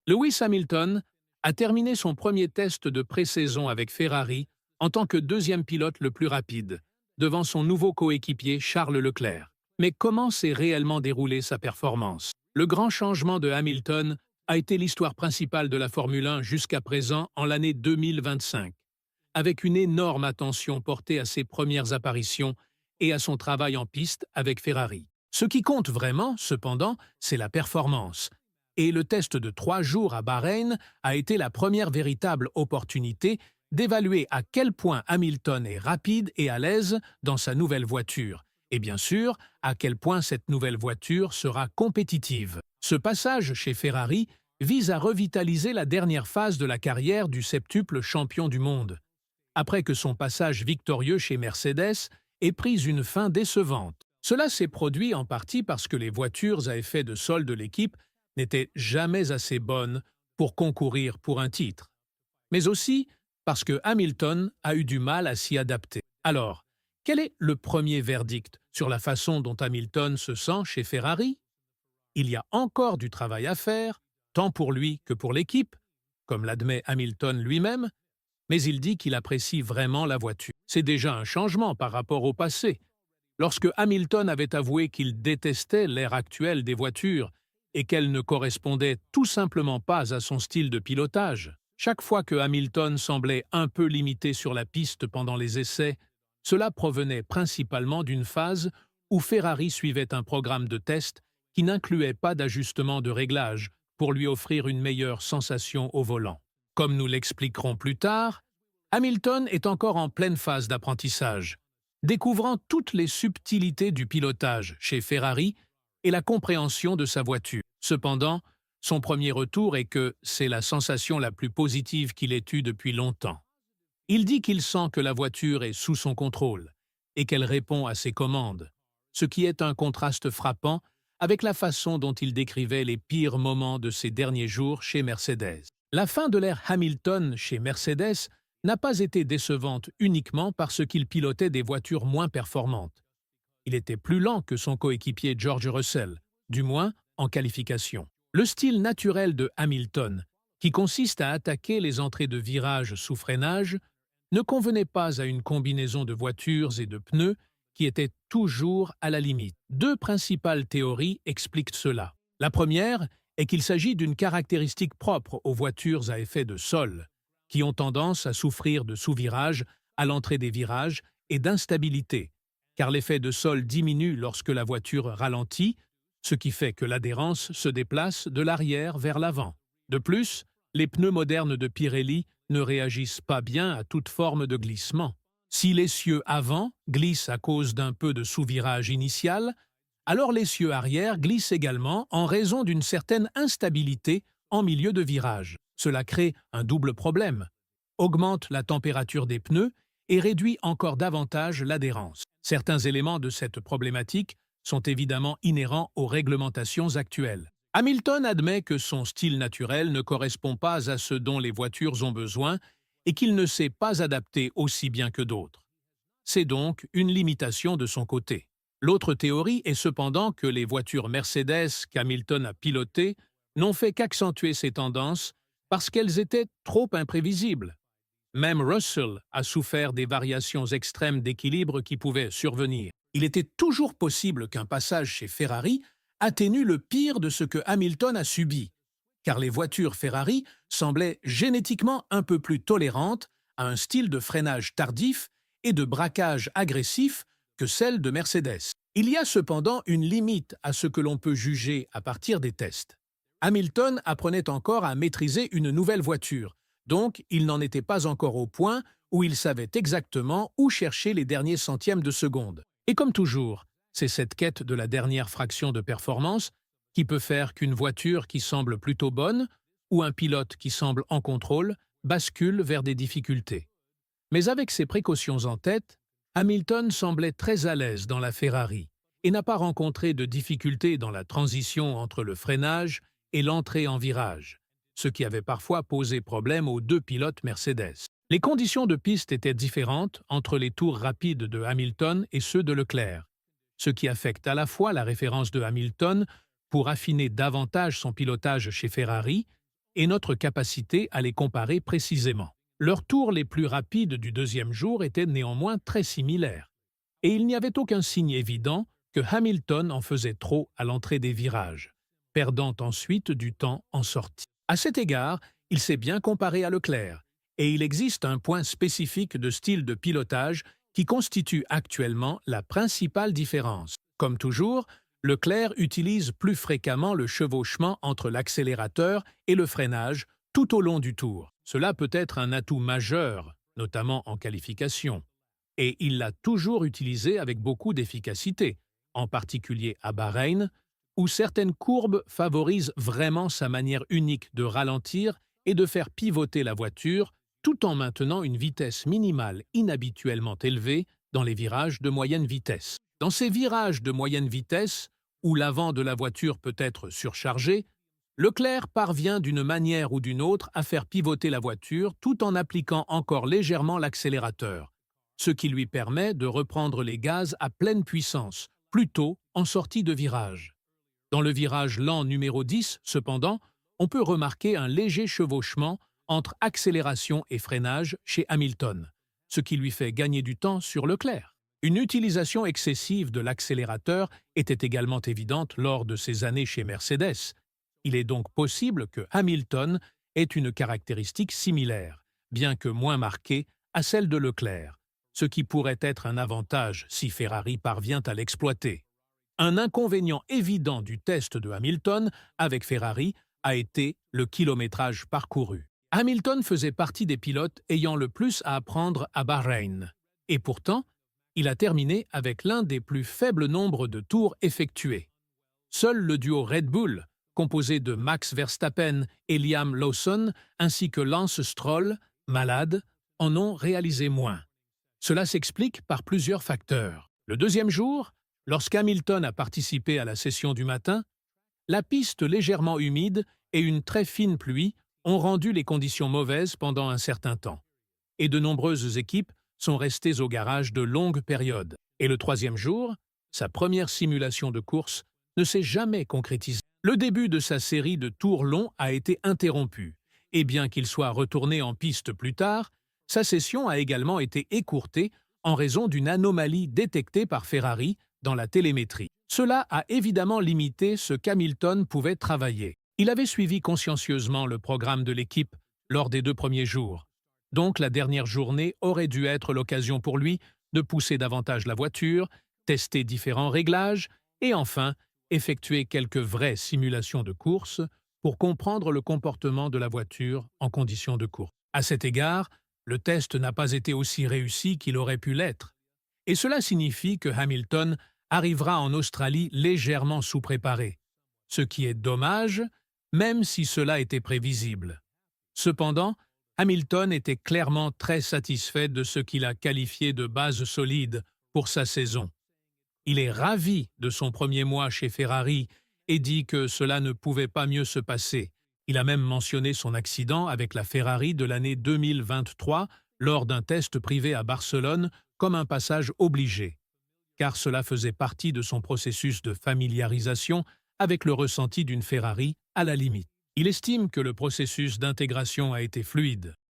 Lewis Hamilton a terminé son premier test de pré-saison avec Ferrari en tant que deuxième pilote le plus rapide, devant son nouveau coéquipier Charles Leclerc. Mais comment s'est réellement déroulée sa performance? Le grand changement de Hamilton a été l'histoire principale de la Formule 1 jusqu'à présent en l'année 2025, avec une énorme attention portée à ses premières apparitions et à son travail en piste avec Ferrari. Ce qui compte vraiment, cependant, c'est la performance. Et le test de 3 jours à Bahreïn a été la première véritable opportunité d'évaluer à quel point Hamilton est rapide et à l'aise dans sa nouvelle voiture, et bien sûr, à quel point cette nouvelle voiture sera compétitive. Ce passage chez Ferrari vise à revitaliser la dernière phase de la carrière du septuple champion du monde, après que son passage victorieux chez Mercedes ait pris une fin décevante. Cela s'est produit en partie parce que les voitures à effet de sol de l'équipe n'étaient jamais assez bonnes pour concourir pour un titre, mais aussi parce que Hamilton a eu du mal à s'y adapter. Alors, quel est le premier verdict sur la façon dont Hamilton se sent chez Ferrari? Il y a encore du travail à faire, tant pour lui que pour l'équipe, comme l'admet Hamilton lui-même, mais il dit qu'il apprécie vraiment la voiture. C'est déjà un changement par rapport au passé, lorsque Hamilton avait avoué qu'il détestait l'ère actuelle des voitures et qu'elle ne correspondait tout simplement pas à son style de pilotage. Chaque fois que Hamilton semblait un peu limité sur la piste pendant les essais, cela provenait principalement d'une phase où Ferrari suivait un programme de test qui n'incluait pas d'ajustement de réglage pour lui offrir une meilleure sensation au volant. Comme nous l'expliquerons plus tard, Hamilton est encore en pleine phase d'apprentissage, découvrant toutes les subtilités du pilotage chez Ferrari et la compréhension de sa voiture. Cependant, son premier retour est que c'est la sensation la plus positive qu'il ait eue depuis longtemps. Il dit qu'il sent que la voiture est sous son contrôle et qu'elle répond à ses commandes, ce qui est un contraste frappant avec la façon dont il décrivait les pires moments de ses derniers jours chez Mercedes. La fin de l'ère Hamilton chez Mercedes n'a pas été décevante uniquement parce qu'il pilotait des voitures moins performantes. Il était plus lent que son coéquipier George Russell, du moins en qualification. Le style naturel de Hamilton, qui consiste à attaquer les entrées de virage sous freinage, ne convenait pas à une combinaison de voitures et de pneus qui était toujours à la limite. Deux principales théories expliquent cela. La première est qu'il s'agit d'une caractéristique propre aux voitures à effet de sol, qui ont tendance à souffrir de sous-virage à l'entrée des virages et d'instabilité, car l'effet de sol diminue lorsque la voiture ralentit, ce qui fait que l'adhérence se déplace de l'arrière vers l'avant. De plus, les pneus modernes de Pirelli ne réagissent pas bien à toute forme de glissement. Si l'essieu avant glisse à cause d'un peu de sous-virage initial, alors l'essieu arrière glisse également en raison d'une certaine instabilité en milieu de virage. Cela crée un double problème, augmente la température des pneus et réduit encore davantage l'adhérence. Certains éléments de cette problématique sont évidemment inhérents aux réglementations actuelles. Hamilton admet que son style naturel ne correspond pas à ce dont les voitures ont besoin et qu'il ne s'est pas adapté aussi bien que d'autres. C'est donc une limitation de son côté. L'autre théorie est cependant que les voitures Mercedes qu'Hamilton a pilotées n'ont fait qu'accentuer ces tendances parce qu'elles étaient trop imprévisibles. Même Russell a souffert des variations extrêmes d'équilibre qui pouvaient survenir. Il était toujours possible qu'un passage chez Ferrari atténue le pire de ce que Hamilton a subi, car les voitures Ferrari semblaient génétiquement un peu plus tolérantes à un style de freinage tardif et de braquage agressif que celles de Mercedes. Il y a cependant une limite à ce que l'on peut juger à partir des tests. Hamilton apprenait encore à maîtriser une nouvelle voiture, donc il n'en était pas encore au point où il savait exactement où chercher les derniers centièmes de seconde. Et comme toujours, c'est cette quête de la dernière fraction de performance qui peut faire qu'une voiture qui semble plutôt bonne ou un pilote qui semble en contrôle bascule vers des difficultés. Mais avec ces précautions en tête, Hamilton semblait très à l'aise dans la Ferrari et n'a pas rencontré de difficultés dans la transition entre le freinage et l'entrée en virage, ce qui avait parfois posé problème aux deux pilotes Mercedes. Les conditions de piste étaient différentes entre les tours rapides de Hamilton et ceux de Leclerc, ce qui affecte à la fois la référence de Hamilton pour affiner davantage son pilotage chez Ferrari et notre capacité à les comparer précisément. Leurs tours les plus rapides du deuxième jour étaient néanmoins très similaires, et il n'y avait aucun signe évident que Hamilton en faisait trop à l'entrée des virages, perdant ensuite du temps en sortie. À cet égard, il s'est bien comparé à Leclerc, et il existe un point spécifique de style de pilotage qui constitue actuellement la principale différence. Comme toujours, Leclerc utilise plus fréquemment le chevauchement entre l'accélérateur et le freinage tout au long du tour. Cela peut être un atout majeur, notamment en qualification, et il l'a toujours utilisé avec beaucoup d'efficacité, en particulier à Bahreïn, où certaines courbes favorisent vraiment sa manière unique de ralentir et de faire pivoter la voiture tout en maintenant une vitesse minimale inhabituellement élevée dans les virages de moyenne vitesse. Dans ces virages de moyenne vitesse, où l'avant de la voiture peut être surchargé, Leclerc parvient d'une manière ou d'une autre à faire pivoter la voiture tout en appliquant encore légèrement l'accélérateur, ce qui lui permet de reprendre les gaz à pleine puissance, plus tôt en sortie de virage. Dans le virage lent numéro 10, cependant, on peut remarquer un léger chevauchement entre accélération et freinage chez Hamilton, ce qui lui fait gagner du temps sur Leclerc. Une utilisation excessive de l'accélérateur était également évidente lors de ses années chez Mercedes. Il est donc possible que Hamilton ait une caractéristique similaire, bien que moins marquée, à celle de Leclerc, ce qui pourrait être un avantage si Ferrari parvient à l'exploiter. Un inconvénient évident du test de Hamilton avec Ferrari a été le kilométrage parcouru. Hamilton faisait partie des pilotes ayant le plus à apprendre à Bahreïn, et pourtant, il a terminé avec l'un des plus faibles nombres de tours effectués. Seul le duo Red Bull, composé de Max Verstappen et Liam Lawson, ainsi que Lance Stroll, malade, en ont réalisé moins. Cela s'explique par plusieurs facteurs. Le deuxième jour, lorsqu'Hamilton a participé à la session du matin, la piste légèrement humide et une très fine pluie ont rendu les conditions mauvaises pendant un certain temps, et de nombreuses équipes sont restées au garage de longues périodes. Et le troisième jour, sa première simulation de course ne s'est jamais concrétisée. Le début de sa série de tours longs a été interrompu, et bien qu'il soit retourné en piste plus tard, sa session a également été écourtée en raison d'une anomalie détectée par Ferrari dans la télémétrie. Cela a évidemment limité ce qu'Hamilton pouvait travailler. Il avait suivi consciencieusement le programme de l'équipe lors des 2 premiers jours. Donc la dernière journée aurait dû être l'occasion pour lui de pousser davantage la voiture, tester différents réglages et enfin effectuer quelques vraies simulations de course pour comprendre le comportement de la voiture en conditions de course. À cet égard, le test n'a pas été aussi réussi qu'il aurait pu l'être. Et cela signifie que Hamilton arrivera en Australie légèrement sous-préparé, ce qui est dommage, même si cela était prévisible. Cependant, Hamilton était clairement très satisfait de ce qu'il a qualifié de base solide pour sa saison. Il est ravi de son premier mois chez Ferrari et dit que cela ne pouvait pas mieux se passer. Il a même mentionné son accident avec la Ferrari de l'année 2023 lors d'un test privé à Barcelone comme un passage obligé, car cela faisait partie de son processus de familiarisation avec le ressenti d'une Ferrari à la limite. Il estime que le processus d'intégration a été fluide.